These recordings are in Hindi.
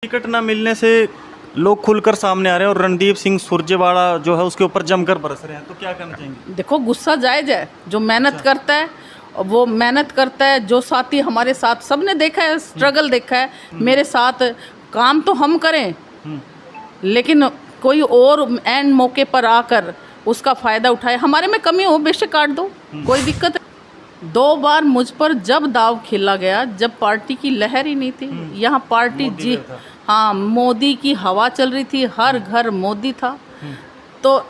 टिकट ना मिलने से लोग खुलकर सामने आ रहे हैं और रणदीप सिंह सुरजेवाला जो है उसके ऊपर जमकर बरस रहे हैं, तो क्या करना चाहेंगे? देखो, गुस्सा जायज है। जो मेहनत करता है वो मेहनत करता है। जो साथी हमारे साथ, सबने देखा है, स्ट्रगल देखा है मेरे साथ। काम तो हम करें, लेकिन कोई और एंड मौके पर आकर उसका फ़ायदा उठाए। हमारे में कमी हो, बेशक काट दो, कोई दिक्कत है। 2 बार मुझ पर जब दाव खेला गया, जब पार्टी की लहर ही नहीं थी यहाँ, पार्टी जी हाँ, मोदी की हवा चल रही थी, हर घर मोदी था। तो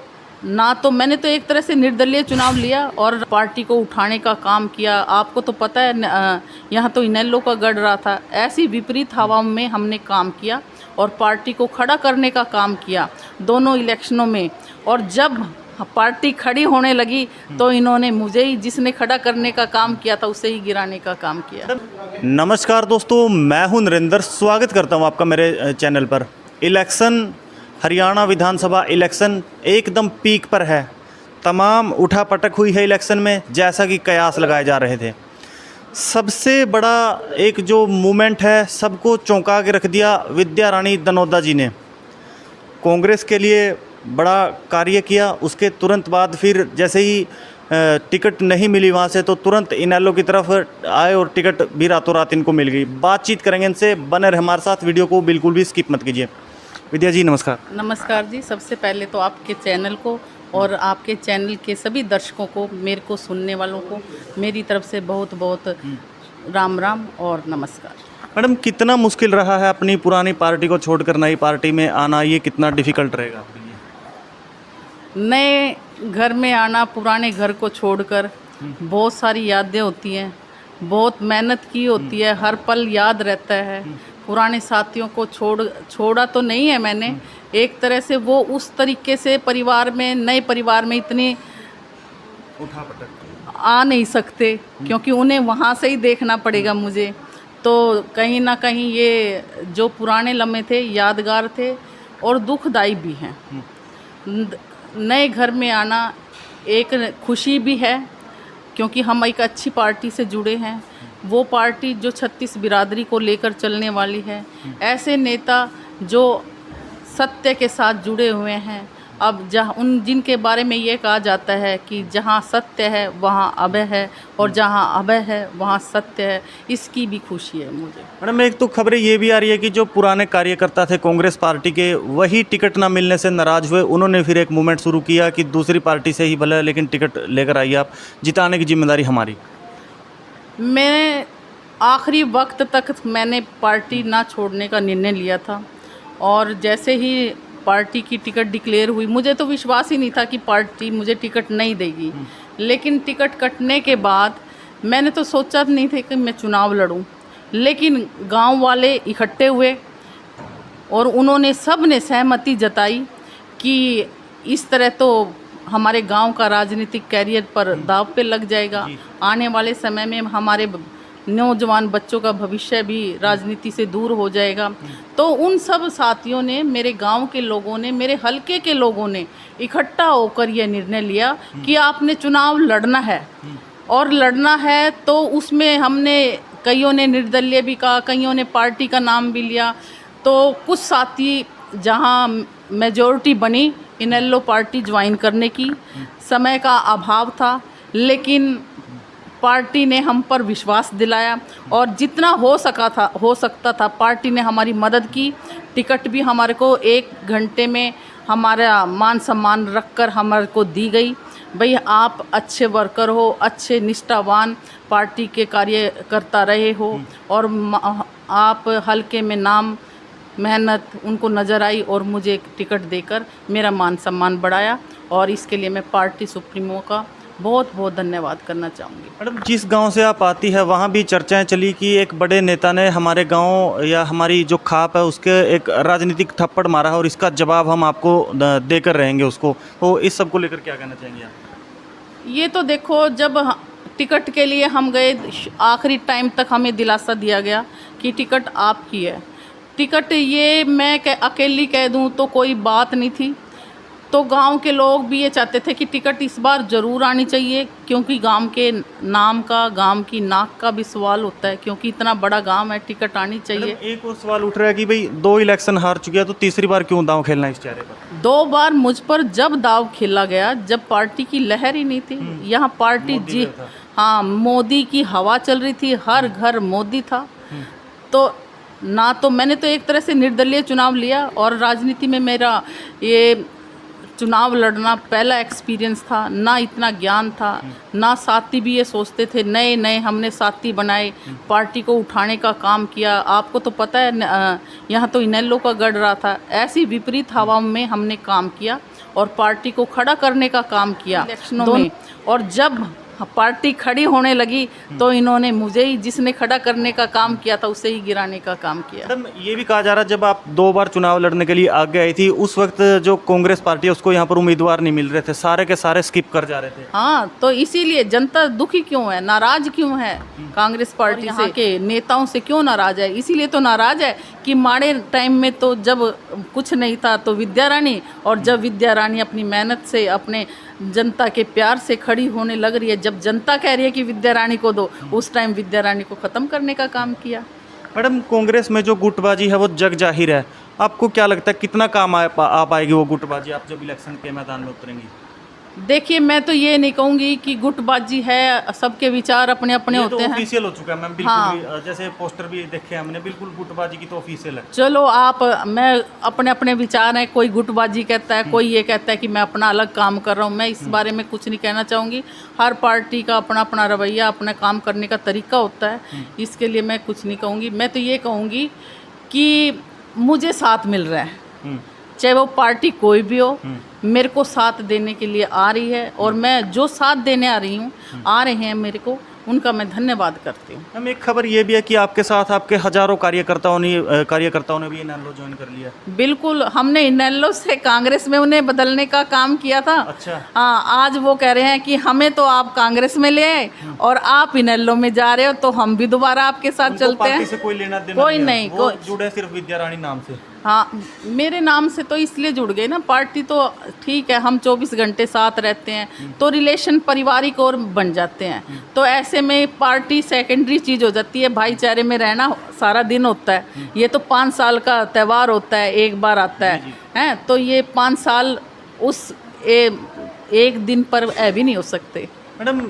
ना तो मैंने तो एक तरह से निर्दलीय चुनाव लिया और पार्टी को उठाने का काम किया। आपको तो पता है यहाँ तो इनेलो का गढ़ रहा था। ऐसी विपरीत हवाओं में हमने काम किया और पार्टी को खड़ा करने का काम किया दोनों इलेक्शनों में। और जब पार्टी खड़ी होने लगी तो इन्होंने मुझे ही, जिसने खड़ा करने का काम किया था, उसे ही गिराने का काम किया। नमस्कार दोस्तों, मैं हूं नरेंद्र। स्वागत करता हूं आपका मेरे चैनल पर। इलेक्शन, हरियाणा विधानसभा इलेक्शन एकदम पीक पर है। तमाम उठापटक हुई है इलेक्शन में, जैसा कि कयास लगाए जा रहे थे। सबसे बड़ा एक जो मूवमेंट है, सबको चौंका के रख दिया विद्या रानी दनोदा जी ने। कांग्रेस के लिए बड़ा कार्य किया। उसके तुरंत बाद फिर जैसे ही टिकट नहीं मिली वहाँ से, तो तुरंत इनेलो की तरफ आए और टिकट भी रातों रात इनको मिल गई। बातचीत करेंगे इनसे, बने रहे हमारे साथ। वीडियो को बिल्कुल भी स्किप मत कीजिए। विद्या जी नमस्कार। नमस्कार जी। सबसे पहले तो आपके चैनल को और आपके चैनल के सभी दर्शकों को, मेरे को सुनने वालों को मेरी तरफ से बहुत बहुत राम राम और नमस्कार। मैडम, कितना मुश्किल रहा है अपनी पुरानी पार्टी को छोड़कर नई पार्टी में आना? ये कितना डिफ़िकल्ट रहेगा आपके लिए? नए घर में आना, पुराने घर को छोड़कर, बहुत सारी यादें होती हैं, बहुत मेहनत की होती है, हर पल याद रहता है। पुराने साथियों को छोड़ा तो नहीं है मैंने, एक तरह से वो उस तरीके से परिवार में, नए परिवार में इतनी आ नहीं सकते, क्योंकि उन्हें वहाँ से ही देखना पड़ेगा मुझे। तो कहीं ना कहीं ये जो पुराने लम्हे थे, यादगार थे और दुखदाई भी हैं। नए घर में आना एक खुशी भी है, क्योंकि हम एक अच्छी पार्टी से जुड़े हैं। वो पार्टी जो 36 बिरादरी को लेकर चलने वाली है। ऐसे नेता जो सत्य के साथ जुड़े हुए हैं। अब जहाँ जिनके बारे में ये कहा जाता है कि जहाँ सत्य है वहाँ अभय है, और जहाँ अभय है वहाँ सत्य है, इसकी भी खुशी है मुझे। मैडम, एक तो खबरें ये भी आ रही है कि जो पुराने कार्यकर्ता थे कांग्रेस पार्टी के, वही टिकट ना मिलने से नाराज़ हुए। उन्होंने फिर एक मूवमेंट शुरू किया कि दूसरी पार्टी से ही भले, लेकिन टिकट लेकर आइए आप, जिताने की जिम्मेदारी हमारी। मैं आखिरी वक्त तक मैंने पार्टी ना छोड़ने का निर्णय लिया था, और जैसे ही पार्टी की टिकट डिक्लेयर हुई, मुझे तो विश्वास ही नहीं था कि पार्टी मुझे टिकट नहीं देगी। लेकिन टिकट कटने के बाद मैंने तो सोचा नहीं था कि मैं चुनाव लड़ूं, लेकिन गांव वाले इकट्ठे हुए और उन्होंने सब ने सहमति जताई कि इस तरह तो हमारे गांव का राजनीतिक कैरियर पर दांव पे लग जाएगा। आने वाले समय में हमारे नौजवान बच्चों का भविष्य भी राजनीति से दूर हो जाएगा। तो उन सब साथियों ने, मेरे गांव के लोगों ने, मेरे हलके के लोगों ने इकट्ठा होकर यह निर्णय लिया कि आपने चुनाव लड़ना है, और लड़ना है तो उसमें हमने, कईयों ने निर्दलीय भी कहा, कईयों ने पार्टी का नाम भी लिया। तो कुछ साथी, जहां मेजॉरिटी बनी इनेलो पार्टी ज्वाइन करने की, समय का अभाव था, लेकिन पार्टी ने हम पर विश्वास दिलाया और जितना हो सकता था पार्टी ने हमारी मदद की। टिकट भी हमारे को 1 घंटे में हमारा मान सम्मान रखकर हमारे को दी गई। भाई, आप अच्छे वर्कर हो, अच्छे निष्ठावान पार्टी के कार्यकर्ता रहे हो, और आप हल्के में नाम, मेहनत उनको नज़र आई और मुझे टिकट देकर मेरा मान सम्मान बढ़ाया, और इसके लिए मैं पार्टी सुप्रीमो का बहुत बहुत धन्यवाद करना चाहूँगी। मैडम, जिस गांव से आप आती है वहाँ भी चर्चाएं चली कि एक बड़े नेता ने हमारे गांव या हमारी जो खाप है उसके एक राजनीतिक थप्पड़ मारा है, और इसका जवाब हम आपको देकर रहेंगे उसको। तो इस सब को लेकर क्या कहना चाहेंगे आप? ये तो देखो, जब टिकट के लिए हम गए, आखिरी टाइम तक हमें दिलासा दिया गया कि टिकट आपकी है। टिकट ये मैं अकेली कह दूँ तो कोई बात नहीं थी। तो गांव के लोग भी ये चाहते थे कि टिकट इस बार ज़रूर आनी चाहिए, क्योंकि गांव के नाम का, गांव की नाक का भी सवाल होता है, क्योंकि इतना बड़ा गांव है, टिकट आनी चाहिए। मैडम, एक और सवाल उठ रहा है कि भाई 2 इलेक्शन हार चुके हैं तो तीसरी बार क्यों दांव खेलना है इस चेहरे पर? 2 बार मुझ पर जब दाव खेला गया, जब पार्टी की लहर ही नहीं थी यहाँ, पार्टी मोदी जी, जो था। हाँ, मोदी की हवा चल रही थी, हर घर मोदी था। तो ना तो मैंने तो एक तरह से निर्दलीय चुनाव लिया, और राजनीति में मेरा ये चुनाव लड़ना पहला एक्सपीरियंस था, ना इतना ज्ञान था, ना साथी भी ये सोचते थे, नए नए हमने साथी बनाए, पार्टी को उठाने का काम किया। आपको तो पता है यहाँ तो इनेलो का गढ़ रहा था, ऐसी विपरीत हवाओं में हमने काम किया और पार्टी को खड़ा करने का काम किया इलेक्शनों में। और जब पार्टी खड़ी होने लगी तो इन्होंने मुझे ही, जिसने खड़ा करने का काम किया था, उसे ही गिराने का काम किया। मैडम, ये भी कहा जा रहा है जब आप 2 बार चुनाव लड़ने के लिए आगे आई थी, उस वक्त जो कांग्रेस पार्टी है उसको यहाँ पर उम्मीदवार नहीं मिल रहे थे, सारे के सारे स्किप कर जा रहे थे। हाँ, तो इसीलिए जनता दुखी क्यों है, नाराज क्यों है कांग्रेस पार्टी से, के नेताओं से क्यों नाराज है? इसीलिए तो नाराज है कि माड़े टाइम में तो जब कुछ नहीं था तो विद्या रानी, और जब विद्या रानी अपनी मेहनत से, अपने जनता के प्यार से खड़ी होने लग रही है, जब जनता कह रही है कि विद्या रानी को दो, उस टाइम विद्या रानी को ख़त्म करने का काम किया। मैडम, कांग्रेस में जो गुटबाजी है वो जग जाहिर है, आपको क्या लगता है कितना काम आ पाएगी वो गुटबाजी आप जब इलेक्शन के मैदान में उतरेंगी? देखिए, मैं तो ये नहीं कहूँगी कि गुटबाजी है, सबके विचार अपने अपने ये होते तो हैं। ऑफिशियल हो चुका है मैम, बिल्कुल हाँ। भी, जैसे पोस्टर भी देखे हमने, बिल्कुल गुटबाजी की तो ऑफिशियल है। चलो आप, मैं अपने अपने विचार हैं, कोई गुटबाजी कहता है, कोई ये कहता है कि मैं अपना अलग काम कर रहा हूँ, मैं इस बारे में कुछ नहीं कहना चाहूँगी। हर पार्टी का अपना अपना रवैया, अपना काम करने का तरीका होता है, इसके लिए मैं कुछ नहीं कहूँगी। मैं तो ये कहूँगी कि मुझे साथ मिल रहा है, चाहे वो पार्टी कोई भी हो, मेरे को साथ देने के लिए आ रही है, और मैं जो साथ देने आ रही हूँ, आ रहे हैं मेरे को, उनका मैं धन्यवाद करती हूँ। मैम, एक खबर ये भी है कि आपके साथ आपके हजारों कार्यकर्ताओं ने भी इनेलो ज्वाइन कर लिया। बिल्कुल, हमने इनेलो से कांग्रेस में उन्हें बदलने का काम किया था। अच्छा। हाँ, आज वो कह रहे हैं कि हमें तो आप कांग्रेस में ले आए और आप इनेलो में जा रहे हो, तो हम भी दोबारा आपके साथ उनको चलते हैं। पार्टी से कोई लेना देना कोई है, नहीं, वो कोई जुड़े सिर्फ विद्या रानी नाम से। हाँ, मेरे नाम से तो इसलिए जुड़ गए ना, पार्टी तो ठीक है, हम 24 घंटे साथ रहते हैं, तो रिलेशन पारिवारिक और बन जाते हैं। तो ऐसे में पार्टी सेकेंडरी चीज़ हो जाती है, भाईचारे में रहना सारा दिन होता है। ये तो 5 साल का त्यौहार होता है, एक बार आता है, हैं? तो ये 5 साल उस एक दिन पर भी नहीं हो सकते। मैडम,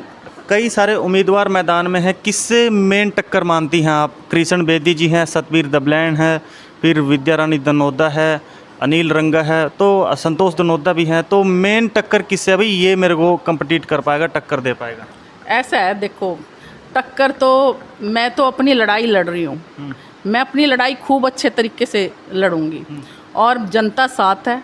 कई सारे उम्मीदवार मैदान में हैं, किससे मेन टक्कर मानती हैं आप? कृष्ण बेदी जी हैं, सतबीर दबलैन है, फिर विद्या रानी दनोदा है, अनिल रंगा है, तो संतोष दनोदा भी हैं, तो मेन टक्कर किससे? भाई ये मेरे को कम्पीट कर पाएगा, टक्कर दे पाएगा? ऐसा है, देखो, टक्कर तो मैं तो अपनी लड़ाई लड़ रही हूँ, मैं अपनी लड़ाई खूब अच्छे तरीके से लड़ूंगी, और जनता साथ है।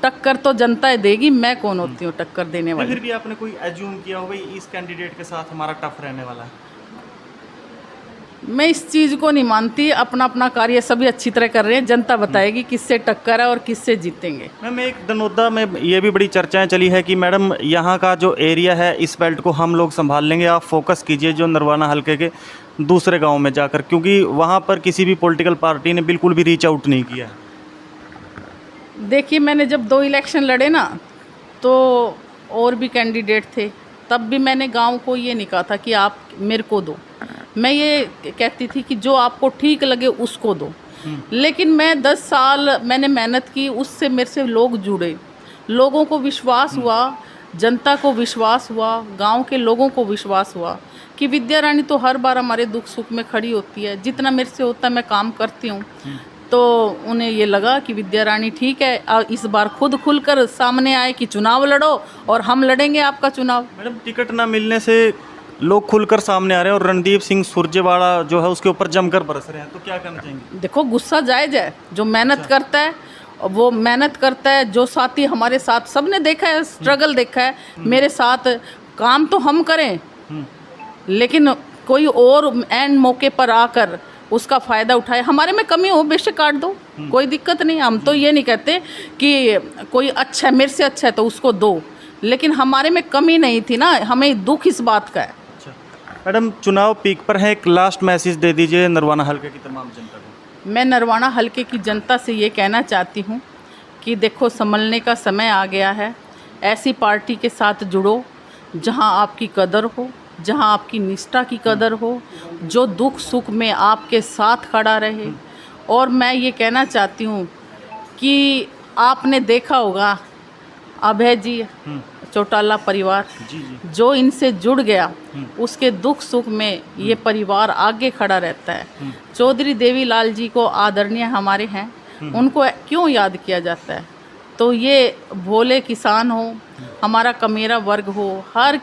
टक्कर तो जनता देगी, मैं कौन होती हूँ टक्कर देने वाली। फिर भी आपने कोई एज्यूम किया हो भाई इस कैंडिडेट के साथ हमारा टफ रहने वाला है? मैं इस चीज़ को नहीं मानती, अपना अपना कार्य सभी अच्छी तरह कर रहे हैं, जनता बताएगी किससे टक्कर है और किससे जीतेंगे। मैम, एक दनोदा में ये भी बड़ी चर्चाएं चली है कि मैडम यहाँ का जो एरिया है, इस बेल्ट को हम लोग संभाल लेंगे, आप फोकस कीजिए जो नरवाना हल्के के दूसरे गांव में जाकर, क्योंकि वहाँ पर किसी भी पॉलिटिकल पार्टी ने बिल्कुल भी रीच आउट नहीं किया। देखिए, मैंने जब 2 इलेक्शन लड़े ना, तो और भी कैंडिडेट थे, तब भी मैंने गांव को ये नहीं कहा था कि आप मेरे को दो, मैं ये कहती थी कि जो आपको ठीक लगे उसको दो। लेकिन मैं 10 साल मैंने मेहनत की, उससे मेरे से लोग जुड़े, लोगों को विश्वास हुआ, जनता को विश्वास हुआ, गांव के लोगों को विश्वास हुआ कि विद्या रानी तो हर बार हमारे दुख सुख में खड़ी होती है, जितना मेरे से होता है मैं काम करती हूँ। तो उन्हें ये लगा कि विद्या रानी ठीक है, इस बार खुद खुलकर सामने आए कि चुनाव लड़ो और हम लड़ेंगे आपका चुनाव। मैडम, टिकट ना मिलने से लोग खुलकर सामने आ रहे हैं और रणदीप सिंह सुरजेवाला जो है उसके ऊपर जमकर बरस रहे हैं, तो क्या करना चाहेंगे? देखो, गुस्सा जायज़ है, जो मेहनत करता है वो मेहनत करता है, जो साथी हमारे साथ, सबने देखा है, स्ट्रगल देखा है मेरे साथ, काम तो हम करें, लेकिन कोई और एंड मौके पर आकर उसका फ़ायदा उठाए। हमारे में कमी हो बेशक काट दो, कोई दिक्कत नहीं, हम तो ये नहीं कहते कि कोई अच्छा है, मेरे से अच्छा है तो उसको दो, लेकिन हमारे में कमी नहीं थी ना, हमें दुख इस बात का है। मैडम, चुनाव पीक पर है, एक लास्ट मैसेज दे दीजिए नरवाना हल्के की तमाम जनता को। मैं नरवाना हल्के की जनता से ये कहना चाहती हूँ कि देखो संभलने का समय आ गया है, ऐसी पार्टी के साथ जुड़ो जहां आपकी कदर हो, जहां आपकी निष्ठा की कदर हो, जो दुख सुख में आपके साथ खड़ा रहे। और मैं ये कहना चाहती हूँ कि आपने देखा होगा अभय जी, चौटाला परिवार जी जी जो इनसे जुड़ गया उसके दुख सुख में ये परिवार आगे खड़ा रहता है। चौधरी देवीलाल जी को आदरणीय हमारे हैं, उनको क्यों याद किया जाता है? तो ये भोले किसान हो, हमारा कमेरा वर्ग हो, हर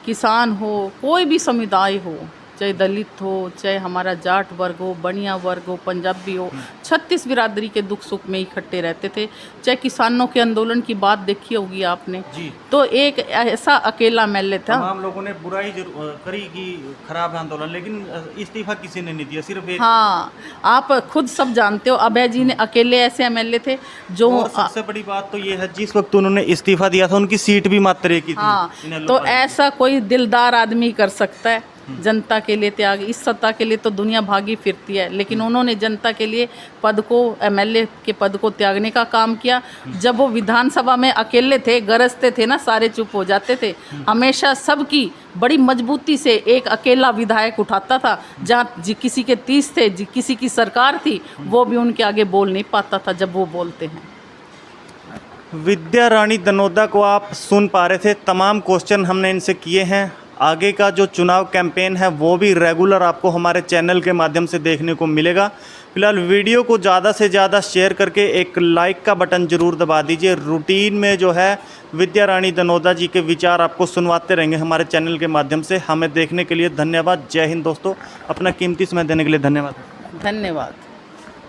किसान हो, कोई भी समुदाय हो, चाहे दलित हो, चाहे हमारा जाट वर्ग हो, बनिया वर्ग हो, पंजाबी हो, 36 बिरादरी के दुख सुख में इकट्ठे रहते थे। चाहे किसानों के आंदोलन की बात देखी होगी आपने, जी। तो एक ऐसा अकेला एमएलए था। तमाम लोगों ने बुराई करी कि खराब है आंदोलन, लेकिन इस्तीफा किसी ने नहीं दिया, सिर्फ एक। हाँ, आप खुद सब जानते हो, अभय जी ने अकेले ऐसे एमएलए थे जो और सबसे बड़ी बात तो ये है, जिस वक्त उन्होंने इस्तीफा दिया था उनकी सीट भी मात्र एक ही थी। हाँ, इनेलो तो पार्टी। ऐसा कोई दिलदार आदमी कर सकता है जनता के लिए त्याग? इस सत्ता के लिए तो दुनिया भागी फिरती है, लेकिन उन्होंने जनता के लिए पद को, एमएलए के पद को त्यागने का काम किया। जब वो विधानसभा में अकेले थे, गरजते थे ना, सारे चुप हो जाते थे। हमेशा सबकी बड़ी मजबूती से एक अकेला विधायक उठाता था। जहाँ किसी के 30 थे, किसी की सरकार थी, वो भी उनके आगे बोल नहीं पाता था जब वो बोलते हैं। विद्या रानी दनोदा को आप सुन पा रहे थे, तमाम क्वेश्चन हमने इनसे किए हैं। आगे का जो चुनाव कैंपेन है वो भी रेगुलर आपको हमारे चैनल के माध्यम से देखने को मिलेगा। फिलहाल वीडियो को ज़्यादा से ज़्यादा शेयर करके एक लाइक का बटन ज़रूर दबा दीजिए। रूटीन में जो है विद्या रानी दनोदा जी के विचार आपको सुनवाते रहेंगे हमारे चैनल के माध्यम से। हमें देखने के लिए धन्यवाद। जय हिंद दोस्तों, अपना कीमती समय देने के लिए धन्यवाद। धन्यवाद।